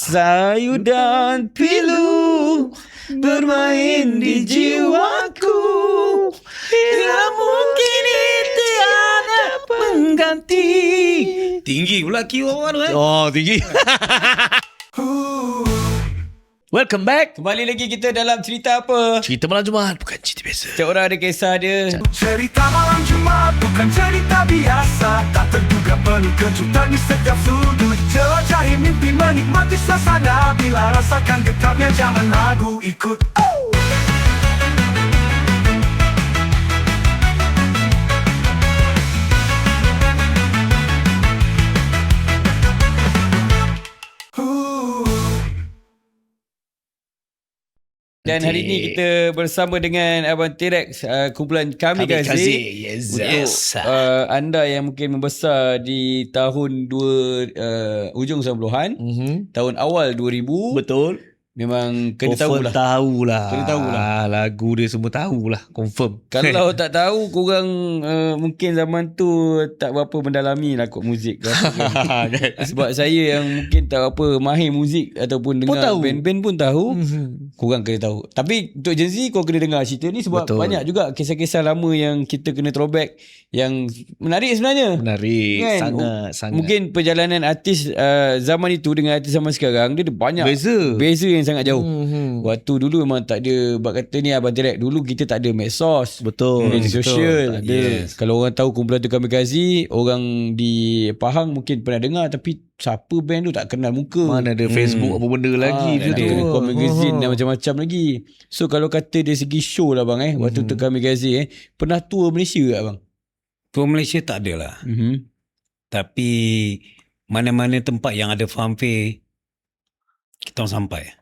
Sayu dan pilu bermain di jiwaku. Bila mungkin tiada pengganti. Tinggi pula kiwan tu Oh, tinggi. Welcome back. Kembali lagi kita dalam cerita apa? Cerita malam Jumaat, bukan cerita biasa. Setiap orang ada kisah dia. Cerita malam Jumaat bukan cerita biasa. Tak terduga penuh kejutan di setiap sudut. Jelajahi mimpi, menikmati suasana. Bila rasakan getarnya jangan ragu, ikut. Dan hari ini kita bersama dengan Abang T-Rex, kumpulan Kami Kasih. Yes. Untuk anda yang mungkin membesar di tahun ujung 90-an, tahun awal 2000. Betul. Memang kena Confirm tahulah. Kena tahulah. Lagu dia semua tahulah. Confirm. Kalau tak tahu, korang mungkin zaman tu tak berapa mendalami lah kot muzik. Sebab saya yang mungkin tak berapa mahir muzik ataupun dengar band-band pun tahu. Korang kena tahu. Tapi untuk Gen Z, korang kena dengar cerita ni sebab banyak juga kisah-kisah lama yang kita kena throwback yang menarik sebenarnya. Menarik. Kan? Sangat. Mungkin perjalanan artis zaman itu dengan artis zaman sekarang, dia banyak beza yang sangat jauh. Waktu dulu memang tak ada, bab kata ni Abang T-Rex, dulu kita tak ada medsos. Betul. Media sosial. Yes. Kalau orang tahu kumpulan tu Kami Kasih, orang di Pahang mungkin pernah dengar, tapi siapa band tu tak kenal muka. Mana ada Facebook apa benda lagi tak ada rekod magazine dan macam-macam lagi. So kalau kata dari segi show lah bang, waktu tu Kami Kasih pernah tour Malaysia tak bang? Tour Malaysia tak ada lah. Tapi mana-mana tempat yang ada fanfare, kita orang sampai.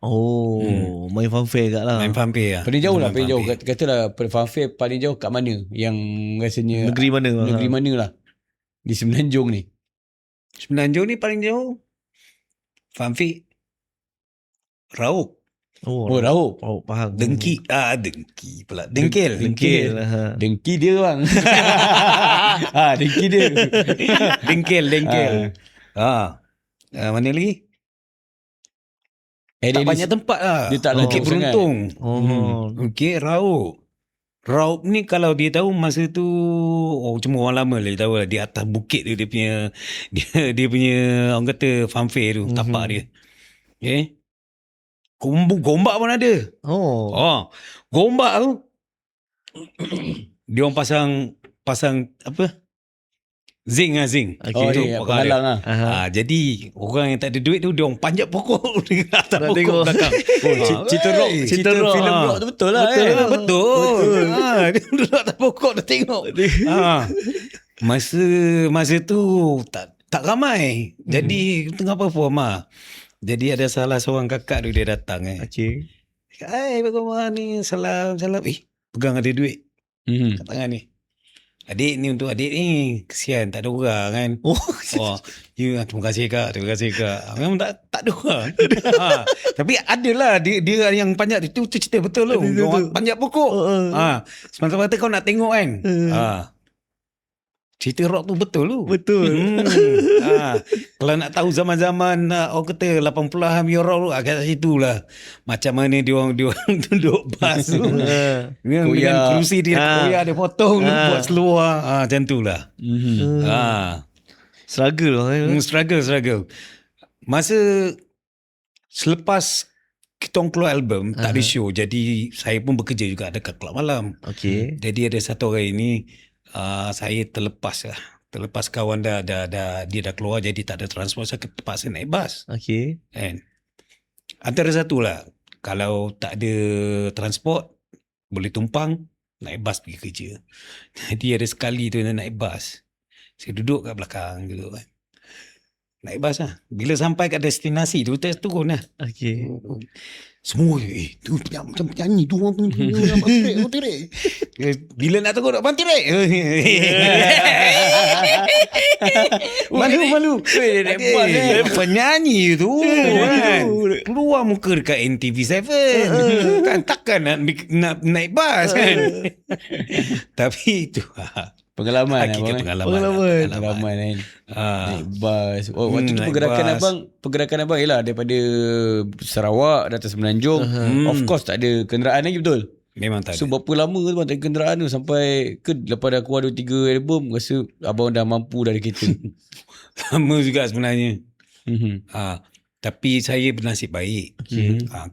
Main fanfare kat lah. Main fanfare lah. Paling jauh lah, paling jauh. Katalah fanfare paling jauh kat mana? Yang rasanya Negeri mana? Negeri mana lah? Di Semenanjung ni. Semenanjung ni paling jauh. Fanfare Raub. Raub. Faham. Dengki. Dengki pula. Dengkil. Dengki dia bang. Dengki dia. Dengkil. Mana lagi? Tak banyak tempat lah. Dia tak Bukit Beruntung. Bukit Raub. Raub ni kalau dia tahu masa tu, cuma orang lama lah dia tahu lah. Di atas bukit tu dia punya orang kata fanfare tu, tapak dia. Okay. Gombak pun ada. Gombak tu dia orang pasang apa? Zinc. Okay. Penghalang lah. Jadi orang yang tak ada duit tu dia orang panjat pokok dekat atas pokok belakang. Cerita rock, filem rock tu betul lah. Betul. Dia duduk atas pokok dah tengok. Masa tu tak ramai. Jadi tengah perform lah. Jadi ada salah seorang kakak tu dia datang. Hai bagaimana ni, salam. Pegang ada duit kat tangan ni. Adik ni untuk adik ni. Kesian tak ada orang kan. Terima kasih kak. Memang tak ada orang. Tapi adalah dia yang panjat tu cerita betul tu. Orang panjat pokok. Semata-mata kau nak tengok kan. Cerita rock tu betul tu. Kalau nak tahu zaman-zaman orang kata 80-an rock tu kat situ lah. Macam mana dia orang duduk bas tu. Dengan kerusi dia koyak dia potong buat seluar. Macam tu lah. Struggle. Masa selepas kita orang keluar album, tak ada show. Jadi saya pun bekerja juga dekat Kelab Malam. Jadi ada satu hari ni saya terlepas kawan dia dah keluar, jadi tak ada transport, saya terpaksa naik bas. And antara satu lah, kalau tak ada transport boleh tumpang naik bas pergi kerja. Jadi ada sekali tu naik bas, saya duduk kat belakang gitu kan, naik bas lah. Bila sampai kat destinasi tu, saya turun lah. Semua tu macam penyanyi tu orang tu. Bila nak turun Abang T-Rex. Malu. Penyanyi tu kan. Keluar muka dekat NTV7 kan, takkan nak naik bas kan. Tapi tu Pengalaman Kira abang. Pengalaman kan. Ah. Naik bas. Waktu tu naik pergerakan abang ialah daripada Sarawak datang Semenanjung. Of course tak ada kenderaan lagi, betul? Memang tak So ada. berapa lama tu abang tak ada kenderaan tu sampai ke lepas dah keluar 2-3 album rasa abang dah mampu dari kereta. Lama juga sebenarnya. Mhm. Tapi saya bernasib baik.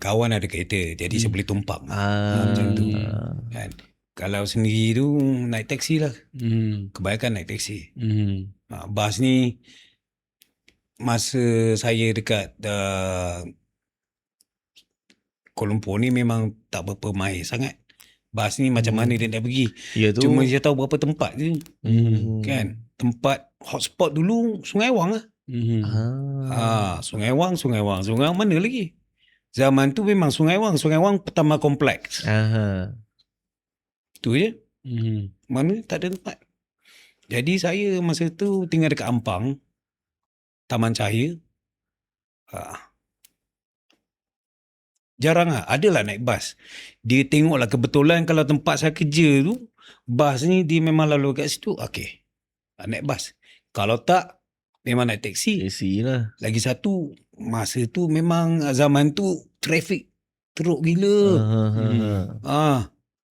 Kawan ada kereta, jadi saya boleh tumpang. Macam tu. Kan? Kalau sendiri tu naik taksi lah. Kebanyakan naik taksi. Bas ni masa saya dekat Kuala Lumpur ni memang tak berapa mahir sangat. Bas ni macam mana dia nak pergi. Ya tu. Cuma dia tahu berapa tempat je. Kan? Tempat hotspot dulu Sungai Wang lah. Sungai Wang mana lagi? Zaman tu memang Sungai Wang pertama kompleks. Tu je. Mana tak ada tempat. Jadi saya masa tu tinggal dekat Ampang, Taman Cahaya. Jarang lah. Adalah naik bas. Dia tengoklah kebetulan kalau tempat saya kerja tu, bas ni dia memang lalu kat situ. Okey. Naik bas. Kalau tak, memang naik taksi. Taksi lah. Lagi satu, masa tu memang zaman tu trafik teruk gila.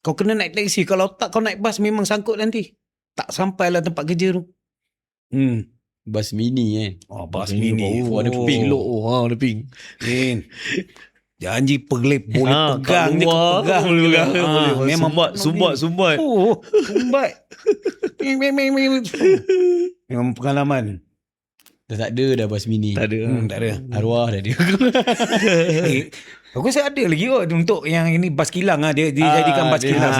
Kau kena naik taksi. Kalau tak kau naik bas memang sangkut nanti. Tak sampailah tempat kerja tu. Bas mini kan. Bas mini. Ada pink look. Ada pink. Janji boleh pegang je, pegang. Memang sumbat. Sumbat. Memang pengalaman. Dah tak ada dah bas mini. Tak ada. Tak ada. Arwah dah ada. Aku rasa ada lagi untuk yang ini bas kilang lah. Dia jadikan bas kilang.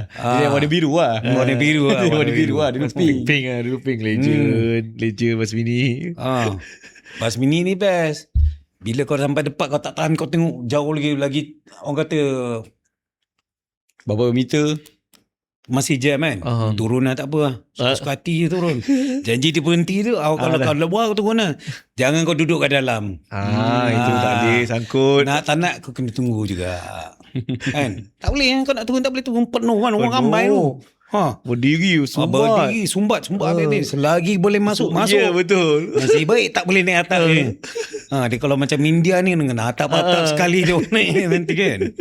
Dia yang warna biru lah. Warna biru lah. Warna biru lah. Dulu pink. Pink lah. Dulu pink. Legend bas mini. Bas mini ni best. Bila kau sampai depan kau tak tahan, kau tengok jauh lagi orang kata berapa meter? Masih jam kan. Turun lah tak apa lah. Suka hati je turun. Janji dia berhenti tu. Kalau kau lebar kau turun lah. Jangan kau duduk kat dalam. Itu tak boleh sangkut. Tak nak kau kena tunggu juga. Kan? Tak boleh kan. Kau nak turun tak boleh turun. Penuh kan orang ramai tu. Berdiri sumbat. Sumbat habis. Selagi boleh masuk. Ya betul. Nasib baik tak boleh naik atap je. Dia kalau macam India ni dengan atap-atap sekali dia naik nanti kan.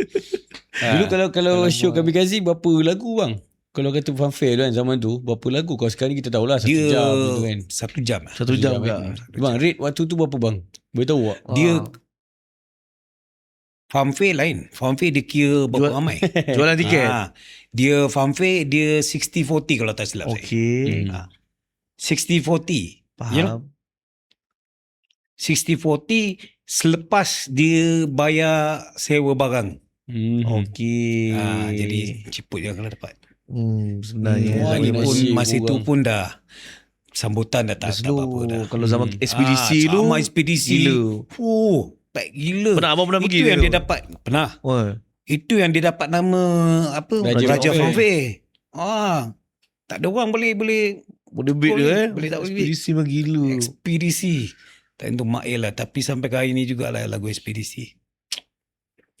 Dulu kalau show Kamikaze berapa lagu bang? Kalau kata fanfare tu kan zaman tu berapa lagu? Kalau sekarang ni kita tahulah 1 jam gitu kan. 1 jam. 1 jam kan. Bang rate waktu tu berapa bang? Boleh tahu tak? Dia fanfare lain. Fanfare dia kira berapa ramai. Jualan tiket. Dia fanfare dia 60-40 kalau tak silap saya. Okey. 60-40. Faham. You know? 60-40 selepas dia bayar sewa barang. Okey. Jadi ciput je kalau dapat. Sebenarnya. Lagipun masa tu pun dah sambutan dah tak apa-apa dah. Kalau zaman ekspedisi tu. Sama ekspedisi. Gila. Baik gila. Abang pernah pergi itu yang tu? dia dapat. Pernah. Itu yang dia dapat nama apa? Raja Fanfare. Tak ada orang boleh beat boleh tak boleh beat. Ekspedisi memang gila. Ekspedisi. Tak tentu Mak lah. Tapi sampai ke hari ni jugalah lagu ekspedisi.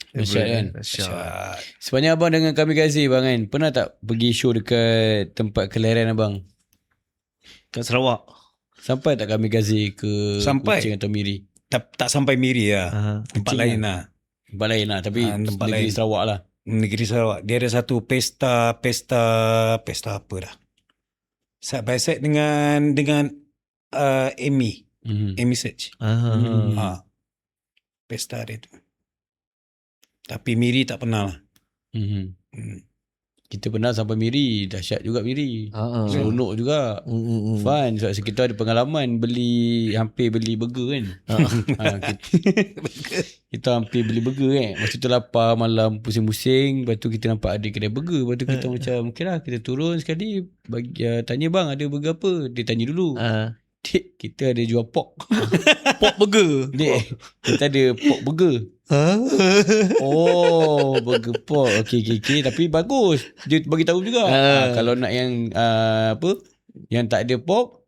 Dahsyat kan? Dahsyat. Sebenarnya abang dengan Kamikaze bang kan, pernah tak pergi show dekat tempat kelahiran abang? Kat Sarawak. Sampai tak Kamikaze ke Sampai. Kuching atau Miri? Tak sampai Miri lah. Tempat Kuching lain lah. Tempat lain lah, tapi tempat negeri lain. Sarawak lah. Negeri Sarawak. Dia ada satu pesta apa dah. Side by side dengan Amy. Amy Search. Pesta dia tu. Tapi Miri tak pernah lah. Kita pernah sampai Miri, dahsyat juga Miri. Seronok juga. Fun. Sebab kita ada pengalaman hampir beli burger kan. Kita hampir beli burger kan. Masa tu lapar malam pusing-pusing. Lepas tu kita nampak ada kedai burger. Lepas tu kita macam okay lah, kita turun sekali. Tanya bang ada burger apa. Dia tanya dulu. Dik, kita ada jual pork. Pork burger. Dik, kita ada pork burger. Burger pork. Okay. Tapi bagus. Dia bagi tahu juga. Kalau nak yang yang tak ada pork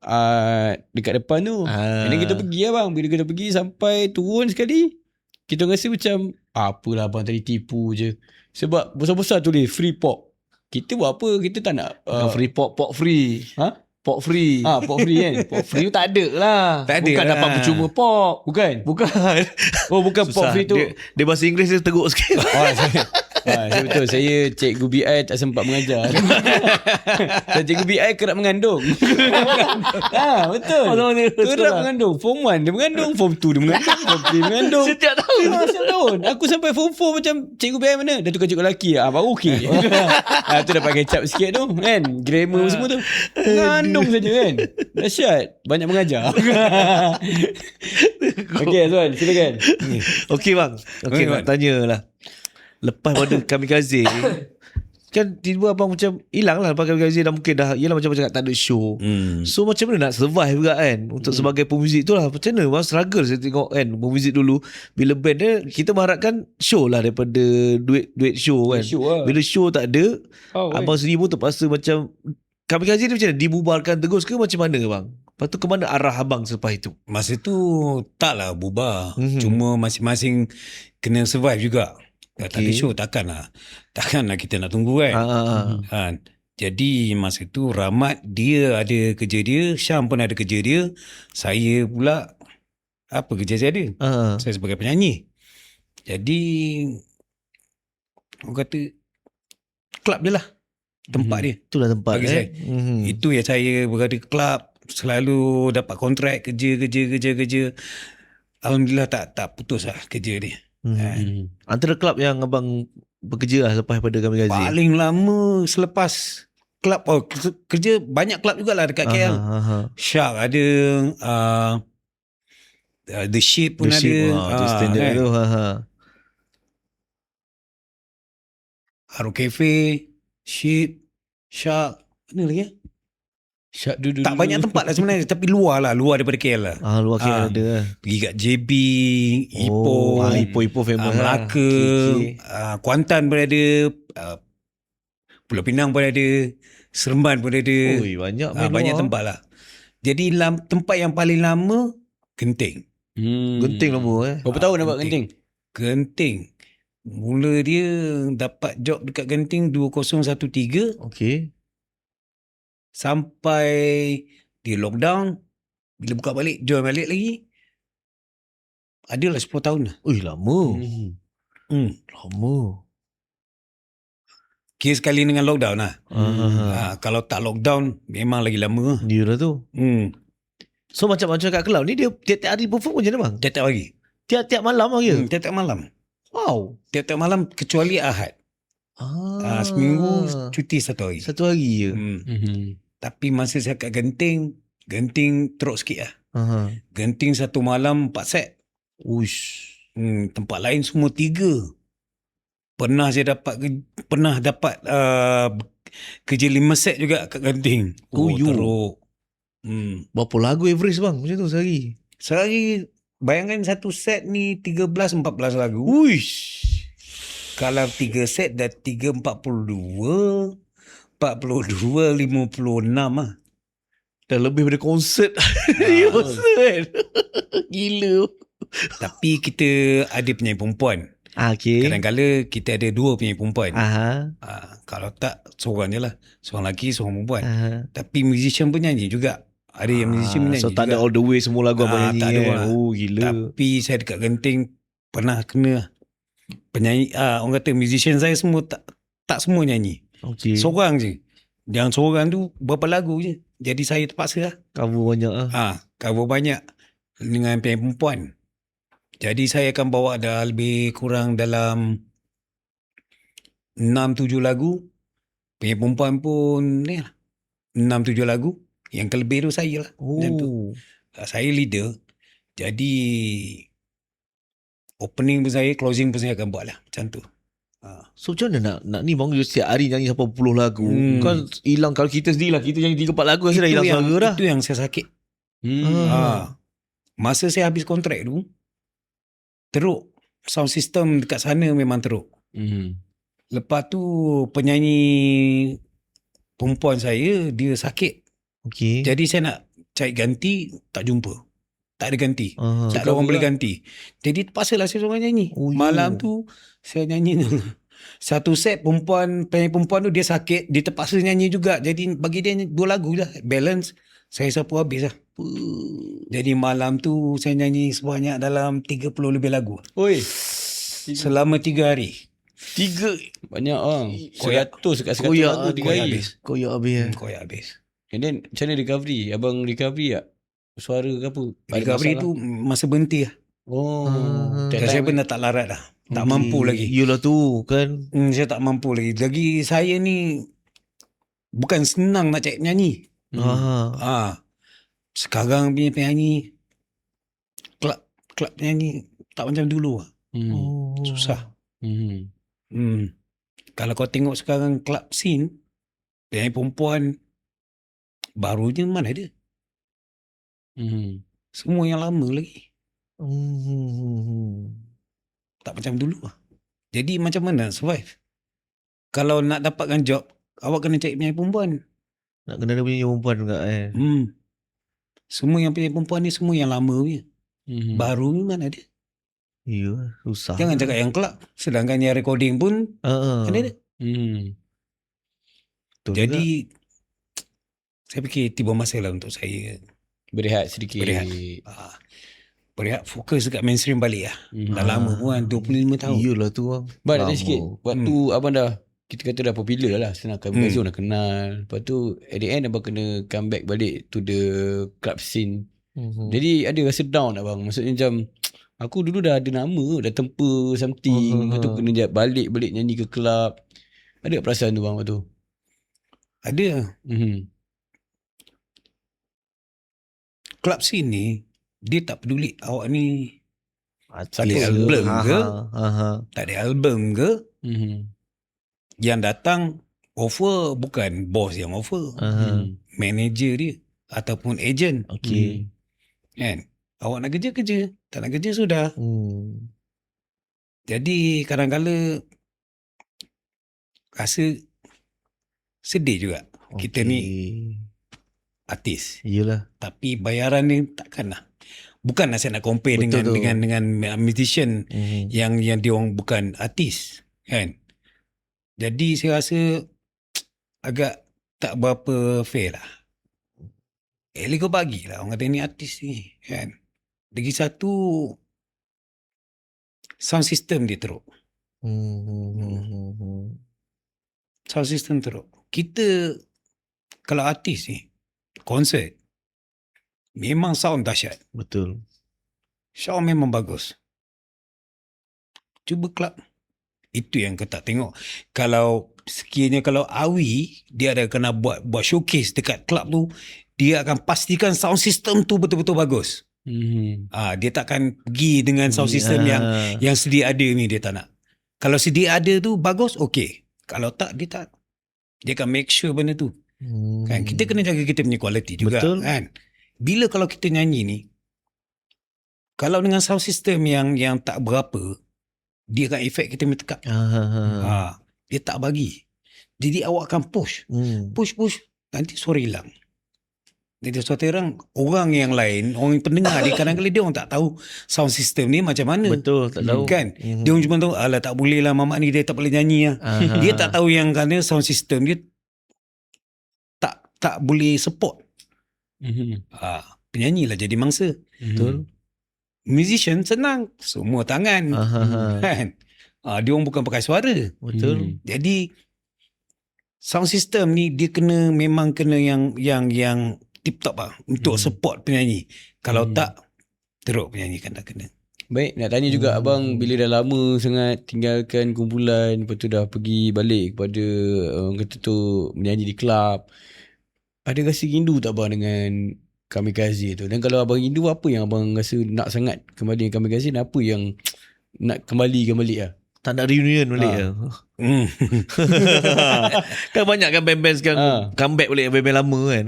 dekat depan tu. Dan kita pergi lah bang. Bila kita pergi sampai turun sekali, kita rasa macam apalah abang tadi tipu je. Sebab besar-besar tulis free pork. kita buat apa? Kita tak nak free pop free. Ha? Pop free. Pop free kan. Pop free tu tak ada lah. Tak ada Bukan lah. dapat percuma pop. Bukan. Oh bukan pop free tu. Dia bahasa Inggeris dia teruk sikit. Saya betul. Saya cikgu BI tak sempat mengajar. Dan cikgu BI kerap mengandung. Betul. Kerap mengandung. Form 1 dia mengandung, Form 2 dia mengandung, Form 3 dia mengandung. Setiap tahun. Setiap tahun. Aku sampai Form 4 macam cikgu BI mana? Dah tukar cikgu lelaki. Baru okey. Tu dapat kecap sikit tu kan. Grammar semua tu. Mengandung saja kan. Dahsyat. Banyak mengajar. Okey Azwan, silakan. Okey bang. Okey nak tanya lah. Lepas pada Kamikaze kan tiba abang macam hilang lah lepas Kamikaze dah mungkin dah yelah macam cakap tak ada show. So macam mana nak survive juga kan untuk sebagai pemuzik tu lah. Macam mana bang struggle saya tengok kan pemuzik dulu bila band dia kita mengharapkan show lah daripada duit show kan. Show lah. Bila show tak ada abang sendiri pun terpaksa macam Kamikaze ni macam mana dibubarkan terus ke macam mana bang? Lepas tu ke mana arah abang selepas itu? Masa tu taklah bubar. Cuma masing-masing kena survive juga. Tak ada show takkanlah kita nak tunggu kan. Kan. Jadi masa tu Rahmat dia ada kerja dia, Syam pun ada kerja dia, saya pula apa kerja saya ada? Saya sebagai penyanyi. Jadi orang kata klub dia lah tempat dia. Itulah tempat bagi saya. Itu yang saya berada klub, selalu dapat kontrak kerja. Alhamdulillah tak putus lah kerja dia. Antara klub yang abang bekerja lah selepas pada Kamikaze. Paling lama selepas klub kerja banyak klub jugalah dekat KL. Shark ada, The Ship pun ada. Tu standard kan? tu. Haro Cafe, Ship, Shark, mana lagi? Syak dulu. Tak banyak tempat lah sebenarnya, tapi luar daripada KL lah. Luar KL ada lah. Pergi kat JB, Ipoh, Ipoh famous Melaka, Kuantan pun ada, Pulau Pinang pun ada, Seremban pun ada. Oi, banyak banyak tempat lah. Jadi tempat yang paling lama Genting. Genting lama Berapa tahun dapat Genting? Genting. Mula dia dapat job dekat Genting 2013. Okey. Sampai dia lockdown. Bila buka balik, join balik lagi. Adalah 10 tahun lah. Ui, lama. Lama. Kira sekali dengan lockdown lah. Kalau tak lockdown, memang lagi lama. Dia lah tu. So macam-macam kat club ni, dia tiap-tiap hari perform macam mana bang? Tiap-tiap hari. Tiap-tiap malam lah ya? Tiap-tiap malam. Wow. Tiap-tiap malam kecuali Ahad. Seminggu cuti 1 hari. 1 hari je? Tapi masa saya kat Genting teruk sikit lah. Genting 1 malam 4 set. Uish. Tempat lain semua 3. Pernah dapat kerja 5 set juga kat Genting. Teruk. Berapa lagu average bang macam tu sehari? Sehari bayangkan 1 set ni 13-14 lagu. Uish. Kalau 3 set dah 342, 42, 56 lah. Dah lebih daripada konsert. Konsert. Gila. Tapi kita ada penyanyi perempuan. Okay. Kadang-kadang kita ada 2 penyanyi perempuan. Kalau tak, seorang je lah. Seorang lelaki, seorang perempuan. Tapi musician pun nyanyi juga. Ada yang musician menyanyi so juga. tak ada all the way semua lagu abang nyanyi. Tak ada lah. Oh gila. Tapi saya dekat Genting pernah kena penyanyi, orang kata musician saya semua tak semua nyanyi. Okay. Seorang je. Yang seorang tu berapa lagu je. Jadi saya terpaksa lah. Cover banyak lah. Cover banyak dengan penyanyi perempuan. Jadi saya akan bawa dah lebih kurang dalam 6-7 lagu. Penyanyi perempuan pun ni lah, 6-7 lagu. Yang kelebih tu saya lah. Macam tu. Saya leader. Jadi opening pun saya, closing pun saya akan buat lah. Macam tu. So macam mana nak ni bang setiap hari nyanyi sampai 10 lagu. Kan hilang kalau kita sendiri lah. Kita nyanyi 3-4 lagu rasa dah hilang suara dah. Itu yang saya sakit. Masa saya habis kontrak tu, teruk. Sound system dekat sana memang teruk. Lepas tu penyanyi perempuan saya, dia sakit. Okay. Jadi saya nak cari ganti, tak jumpa. Tak ada ganti. Tak ada orang boleh ganti. Jadi terpaksa lah saya seorang nyanyi. Malam tu saya nyanyi dulu. Satu set penyanyi perempuan tu dia sakit, dia terpaksa nyanyi juga. Jadi bagi dia 2 lagu lah. Balance, saya sapu habis lah. Jadi malam tu saya nyanyi sebanyak dalam 30 lebih lagu. Oi. Selama 3 hari. 3 banyak orang. Koyak. 100 kat 100 Koyak lagu 3 hari. habis. Koyak habis. Koyak habis. And then macam mana recovery? Abang recovery tak? Suara ke apa? Ada Recovery masalah? tu masa berhenti lah. Oh. Dan saya pun dah tak larat dah. Tak mampu lagi. Yelah tu kan. Saya tak mampu lagi. Lagi saya ni bukan senang nak cari penyanyi. Sekarang punya penyanyi, klub penyanyi tak macam dulu lah. Susah. Kalau kau tengok sekarang klub scene, penyanyi perempuan barunya mana ada. Semua yang lama lagi. Tak macam dulu lah. Jadi macam mana nak survive? Kalau nak dapatkan job, awak kena cari penyanyi perempuan. Nak kena ada punya perempuan juga Semua yang penyanyi perempuan ni semua yang lama punya. Baru ni mana ada. Ya, susah. Jangan cakap yang kelab. Sedangkan yang recording pun kan ada. Betul Jadi saya fikir tiba masa lah untuk saya Berehat sedikit. berehat fokus dekat mainstream balik lah. Dah lama pun 25 tahun. Iyalah tu bang. Bang, Lama. ada sikit. Waktu abang dah, kita kata dah popular lah. Senang Kami Zone dah kenal. Lepas tu, at the end abang kena come back balik to the club scene. Jadi ada rasa down abang. Maksudnya macam, aku dulu dah ada nama, dah tempa something. Lepas tu kena balik nyanyi ke club. Ada tak perasaan tu bang waktu tu? Ada. Club scene ni, dia tak peduli awak ni tak ada album ke, tak ada album ke. Yang datang offer bukan bos yang offer, manager dia ataupun agent. Kan? Awak nak kerja, tak nak kerja sudah. Jadi kadang-kadang rasa sedih juga. Kita ni artis. Iyalah. Tapi bayaran ni takkanlah. Bukanlah saya nak compare dengan musician yang dia orang bukan artis, kan. Jadi saya rasa agak tak berapa fair lah. Kau bagilah orang kata ni artis ni, kan. Lagi satu, sound system dia teruk. Sound system teruk. Kita kalau artis ni konsert memang sound dahsyat. Betul. Sound memang bagus. Cuba club, itu yang kita tak tengok. Kalau sekiranya kalau Awi dia ada kena buat showcase dekat club tu, dia akan pastikan sound system tu betul-betul bagus. Dia takkan pergi dengan sound system yang sedia ada ni, dia tak nak. Kalau sedia ada tu bagus, okey. Kalau tak, dia tak. Dia akan make sure benda tu. Kan, kita kena jaga kita punya quality juga. Betul. Kan. Bila kalau kita nyanyi ni, kalau dengan sound system yang tak berapa, dia akan efek kita punya tekak. Dia tak bagi. Jadi awak akan push. Push. Nanti suara hilang. Jadi suatu orang yang lain, orang pendengar dia kadang-kadang dia orang tak tahu sound system ni macam mana. Betul, tak tahu. Kan? Dia orang cuma tahu, alah tak boleh lah mamak ni dia tak boleh nyanyi lah. Dia tak tahu yang kerana sound system dia tak boleh support. Penyanyi lah jadi mangsa. Betul. Musician senang, semua tangan. Kan? Dia orang bukan pakai suara. Betul. Jadi sound system ni dia memang kena yang tip top lah untuk support penyanyi. Kalau tak, teruk penyanyi kan tak kena. Baik, nak tanya juga abang, bila dah lama sangat tinggalkan kumpulan, lepas tu dah pergi balik kepada orang kata tu menyanyi di kelab, ada rasa rindu tak abang dengan Kamikaze tu? Dan kalau abang rindu, apa yang abang rasa nak sangat kembali dengan Kamikaze, dan apa yang nak kembali lah? Tak nak reunion balik lah. Kan banyak kan band-band sekarang comeback balik band-band lama kan.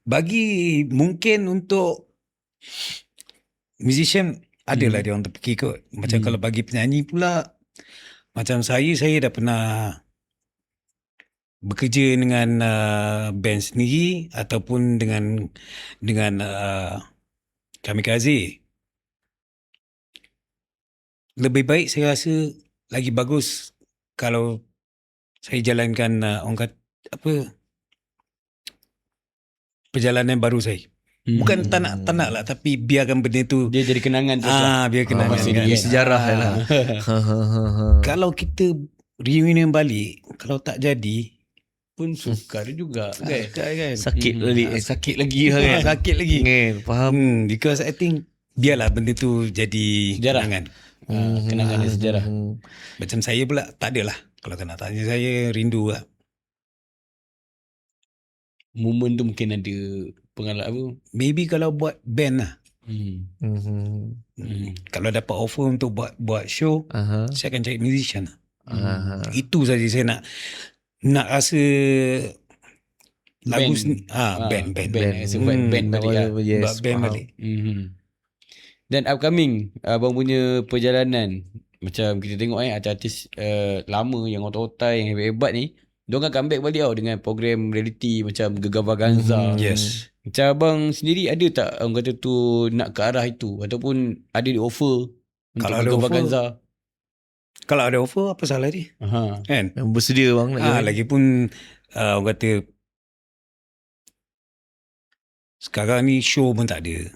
Bagi mungkin untuk musician adalah dia orang terfikir kot. Macam kalau bagi penyanyi pula, macam saya dah pernah bekerja dengan band sendiri ataupun dengan Kamikaze. Lebih baik saya rasa lagi bagus kalau saya jalankan orang kata apa, perjalanan baru saya. Bukan tak nak lah, tapi biarkan benda tu Dia jadi kenangan terus lah. biar kenangan kan. Sejarah lah. Kalau kita reunion balik, kalau tak jadi Pun sukar juga kan. kan. Sakit balik. Sakit lagi lah kan. Sakit lagi. Faham. Because I think biarlah benda tu jadi Sejarah. kenangan. Kenangan dan sejarah. Macam saya pula tak adalah. Kalau kena tanya saya rindu lah. Momen tu mungkin ada pengalaman apa. Maybe kalau buat band lah. Kalau dapat offer untuk buat show, saya akan cari musician lah. Itu saja saya nak rasa lagu band. Sebab band balik lah. Buat band balik. Dan upcoming abang punya perjalanan, macam kita tengok artis-artis lama yang otak-otak yang hebat-hebat ni, diorang akan comeback balik tau dengan program reality macam Gegar Vaganza. Yes. Macam abang sendiri ada tak orang kata tu nak ke arah itu, ataupun ada di offer untuk Kalau ada Gegar offer, Vaganza? Kalau ada offer, apa salah dia? Kan? Yang bersedia bang. Lagipun orang kata sekarang ni show pun tak ada.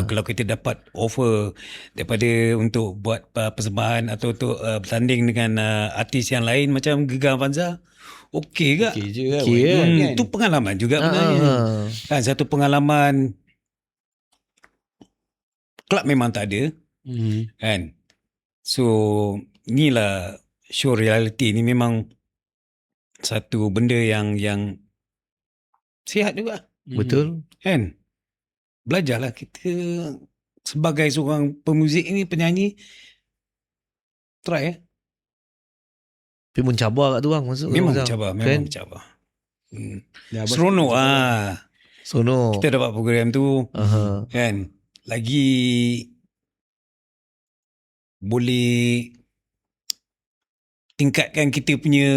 Kalau kita dapat offer daripada untuk buat persembahan atau untuk bertanding dengan artis yang lain macam Gegar Vaganza, okey ke? Okey je kan. Itu pengalaman juga sebenarnya. Kan, satu pengalaman. Kelab memang tak ada. Kan? So, inilah show reality ni memang satu benda yang sihat juga. Betul. Kan? Belajarlah kita sebagai seorang pemuzik ni, penyanyi, try Tapi mencabar kat tu bang masuk. Memang Bang. mencabar, Kan? memang mencabar. Seronok Sono. kita dapat program tu. Kan? Lagi boleh tingkatkan kita punya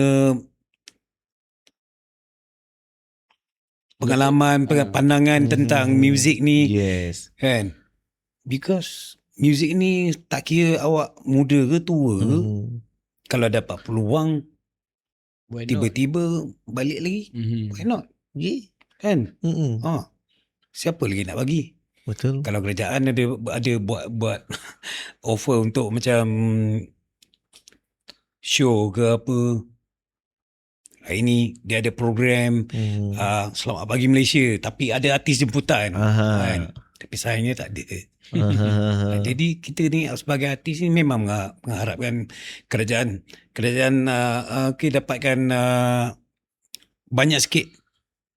pengalaman, pandangan tentang muzik ni. Yes. Kan? Because muzik ni tak kira awak muda ke tua ke, kalau dapat peluang tiba-tiba balik lagi, why not? Kan? Siapa lagi nak bagi? Betul. Kalau kerajaan ada buat offer untuk macam show ke apa, hari ni dia ada program Selamat Pagi Malaysia, tapi ada artis jemputan. Kan? Tapi sayangnya tak ada. Jadi kita ni sebagai artis ni memang mengharapkan kerajaan kita dapatkan banyak sikit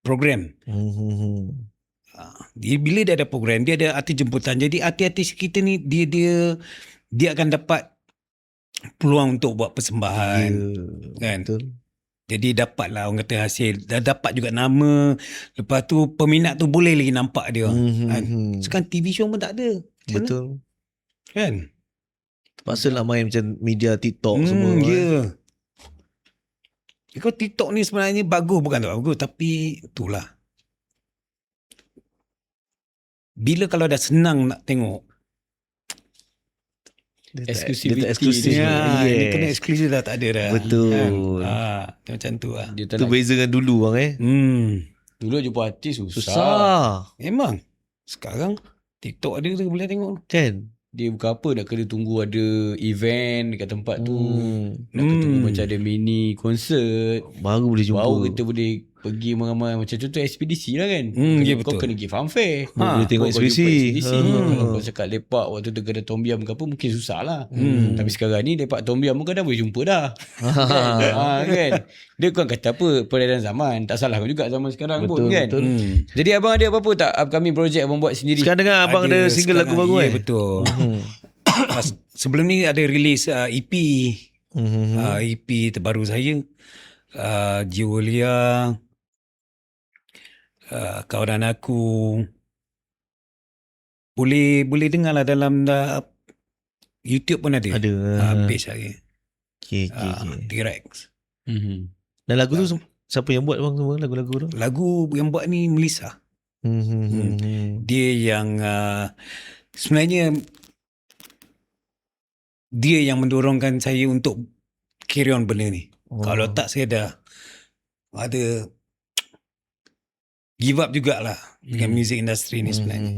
program. Bila dia ada program, dia ada artis jemputan. Jadi artis-artis kita ni dia akan dapat peluang untuk buat persembahan. Kan? Betul. Jadi dapatlah orang kata hasil, dah dapat juga nama. Lepas tu peminat tu boleh lagi nampak dia. Kan? Sekarang TV show pun tak ada. Betul. Kan? Terpaksa nak main macam media TikTok semua. Ya. Kau TikTok ni sebenarnya bagus, bukan tak bagus, tapi itulah. Bila kalau dah senang nak tengok, Eksklusiviti ini kena eksklusif dah, tak ada dah. Betul. Kan? Macam tu lah. dia tak Itu nak, beza dengan dulu bang dulu jumpa artis susah. Susah. Memang. Sekarang TikTok ada boleh tengok. Kan? Dia bukan apa, nak kena tunggu ada event dekat tempat tu. Nak kena tunggu macam ada mini konsert, Baru boleh jumpa. baru kita boleh pergi ramai-ramai. Macam contoh ekspedisi lah kan. Ya, Kau betul. kena pergi funfair. Boleh tengok Kau jumpa ekspedisi. Kalau kau cakap lepak waktu tu kedai Tom Yum ke apa, mungkin susah lah. Tapi sekarang ni lepak Tom Yum pun kau dah boleh jumpa dah. Kan? Dia bukan kata apa, peredaran zaman. Tak salah juga zaman sekarang pun kan. Betul. Jadi abang ada apa-apa tak upcoming project abang buat sendiri? Sekarang dengar abang ada single lagu baru Ya, betul. Sebelum ni ada release EP. EP terbaru saya. Julia, kawan aku. Boleh dengar lah dalam YouTube pun ada. Ada. Page saya. Okay. T-Rex. Dan lagu tu siapa yang buat bang semua lagu-lagu tu? Lagu yang buat ni Melissa. Dia yang sebenarnya dia yang mendorongkan saya untuk carry on benda ni. Kalau tak saya dah ada give up jugalah dengan music industry ni sebenarnya.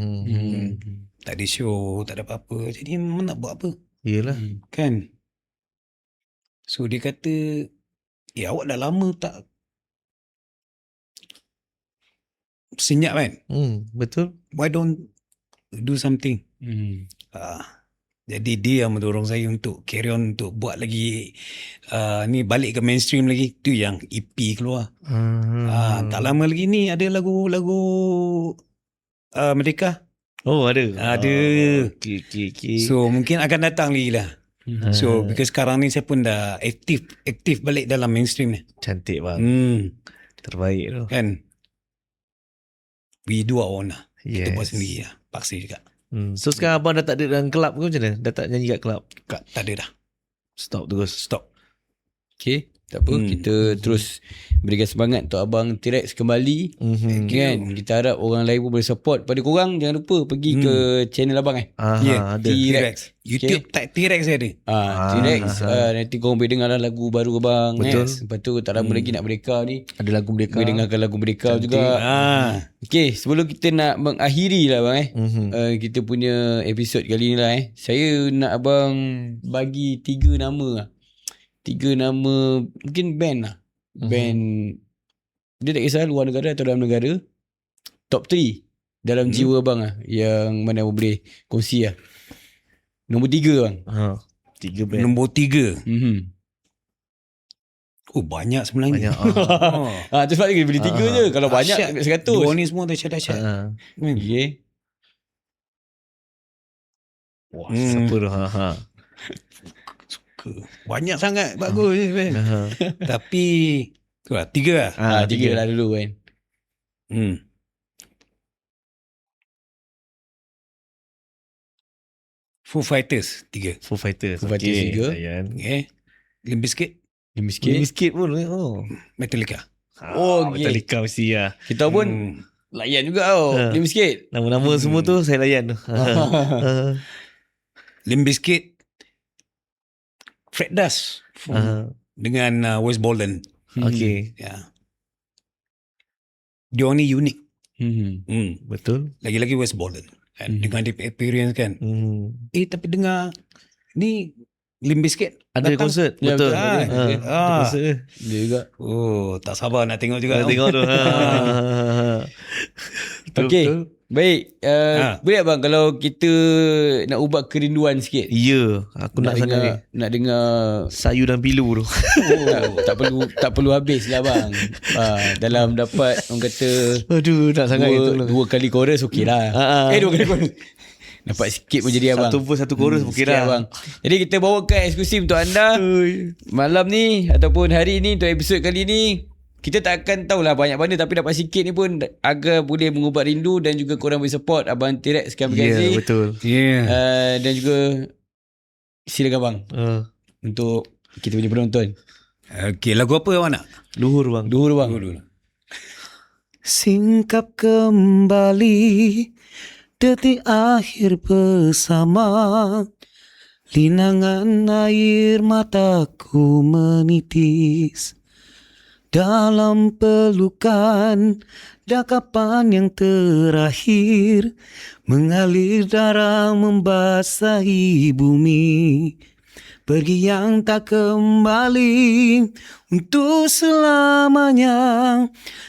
Tak ada show, tak ada apa-apa. Jadi memang nak buat apa? Yelah. Kan? So dia kata, awak dah lama tak senyap kan? Betul. Why don't do something? Jadi dia yang mendorong saya untuk carry on, untuk buat lagi ni balik ke mainstream lagi. Tu yang EP keluar. Tak lama lagi ni ada lagu-lagu Merdeka. Oh ada. Ada. Okay. So mungkin akan datang lagi lah. So because sekarang ni saya pun dah aktif balik dalam mainstream ni. Cantik bang. Terbaik tu. Kan? We do our own lah. Kita Yes. buat sendiri lah. Paksa juga. So sekarang abang dah tak ada dalam kelab ke macam mana? Dah tak nyanyi kat kelab? Tak ada dah. Stop terus. Stop. Okay, tak apa. Kita terus berikan semangat untuk abang T-Rex kembali. Kan? Kita harap orang lain pun boleh support pada korang. Jangan lupa pergi ke channel abang Ada. T-Rex. YouTube tak T-Rex saya ada. T-Rex. Nanti korang boleh dengar lah lagu baru abang. Betul. Lepas tu tak lama lagi nak Merdeka ni. Ada lagu Merdeka. Boleh dengarkan lagu Merdeka juga. Okay, sebelum kita nak mengakhiri lah bang kita punya episod kali ni lah saya nak abang bagi 3 nama lah. 3 nama mungkin band lah. Band dia tak kisah luar negara atau dalam negara. Top 3 dalam jiwa abang lah. Yang mana abang boleh kongsi lah. Nombor 3 bang. 3 band. Nombor 3. Oh banyak sebenarnya. Banyak. Tu sebab dia beli 3 je. Kalau banyak Dahsyat. 100. Dua ni semua dahsyat-dahsyat. Okay. Wah, siapa tu? Banyak sangat bagus je kan. Tapi tu lah 3 lah. 3 lah dulu kan. Foo Fighters 3. Foo Fighters. Foo Fighters tiga. Okay. Limp Bizkit, Sikit pun. Metallica. Oh, okay. Metallica mesti lah. Kita pun layan juga Limp Bizkit. Nama-nama semua tu saya layan tu. Limp Bizkit, Fred Durst dengan Wes Borland. Okay. Ya. Dia orang ni unik. Betul. Lagi-lagi Wes Borland kan, dengan dia experience kan. Tapi dengar ni Limp Bizkit Ada datang. konsert. Ya, Betul. betul. Ada konsert. Dia juga. Oh, tak sabar nak tengok juga. Nak tengok tu. Okay. Baik. Boleh abang kalau kita nak ubah kerinduan sikit. Ya, aku nak sangat ni. Nak dengar Sayu dan Pilu tu. tak perlu habis lah bang. Dalam dapat orang kata Aduh, nak sangat itu. 2 kali chorus okey lah. 2 kali chorus. Dapat sikit pun jadi abang. Satu verse, satu chorus okey sikit dah. abang. Jadi kita bawakan eksklusif untuk anda malam ni ataupun hari ni untuk episod kali ni. Kita tak akan tahulah banyak benda tapi dapat sikit ni pun agar boleh mengubat rindu dan juga korang boleh support abang T-Rex sekian Ya, betul. dan juga silakan bang untuk kita punya penonton. Okay, lagu apa awak nak? Luhur bang. Duhur bang. Singkap kembali detik akhir bersama, linangan air mataku menitis dalam pelukan, dakapan yang terakhir mengalir darah membasahi bumi. Pergi yang tak kembali untuk selamanya,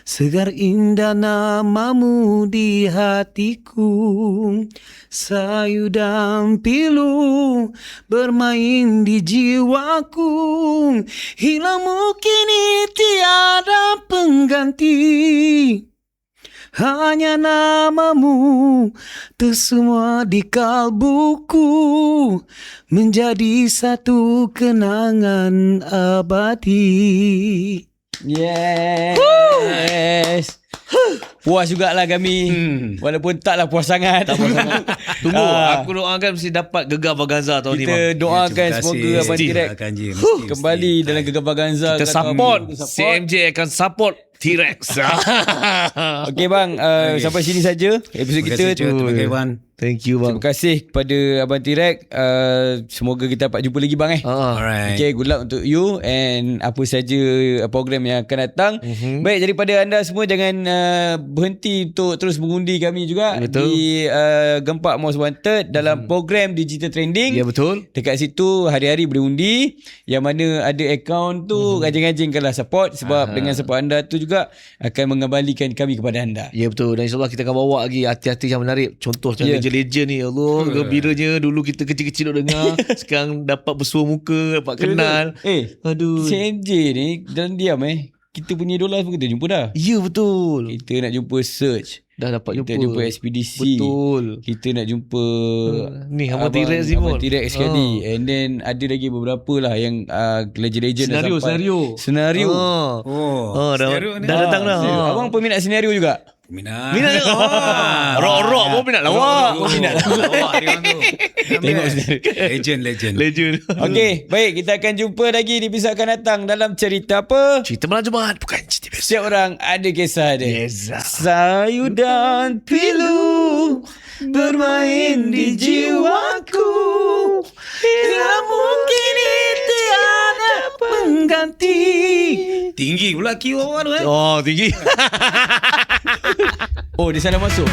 segar indah namamu di hatiku. Sayu dan pilu bermain di jiwaku, hilangmu kini tiada pengganti. Hanya namamu tersemua di kalbuku, menjadi satu kenangan abadi. Yes. Puas jugalah kami. Walaupun taklah puas sangat. Tunggu, aku doakan mesti dapat Gegar Vaganza tahun ni bang. Kita doakan semoga abang T-Rex kembali dalam Gegar Vaganza. Kita support. CMJ akan support T-Rex. Okay bang, sampai sini saja episod kita. Terima kasih Wan. Thank you bang. Terima kasih kepada Abang T-Rex. Semoga kita dapat jumpa lagi bang Alright. Okay, good luck untuk you and apa saja program yang akan datang. Baik, daripada anda semua jangan berhenti untuk terus mengundi kami juga. Betul. Di Gempak Most Wanted dalam program Digital Trending. Ya betul. Dekat situ hari-hari boleh undi. Yang mana ada akaun tu rajin-rajinkanlah support. Sebab dengan support anda tu juga akan mengembalikan kami kepada anda. Ya betul. Dan insyaAllah kita akan bawa lagi artis-artis yang menarik. Contoh macam legend-legend ni. Allah gembiranya. Dulu kita kecil-kecil duk dengar. Sekarang dapat bersua muka, dapat kenal. Aduh. CNJ ni dalam diam kita punya idola pun kita jumpa dah. Ya betul. Kita nak jumpa Search. Dah dapat Kita jumpa. nak jumpa Expedisi. Betul. Kita nak jumpa Ni Abang T-Rex ni pun. Abang T-Rex sekali. And then ada lagi beberapa lah yang legend-legend dah sampai. Senario. Dah datang dah. Abang peminat senario juga? Minat. Rock pun minat lawak. Lawak dia orang tu. Tengok Legend. Okay, baik, kita akan jumpa lagi di episod akan datang dalam cerita apa? Cerita Malam Jumaat bukan cerita biasa. Setiap orang ada kisah dia. Yes. Sayu dan pilu bermain di jiwaku. Bila mungkin tiada pengganti. Tinggi pula kiwa orang tu Oh tinggi. Oh, di sana masuk.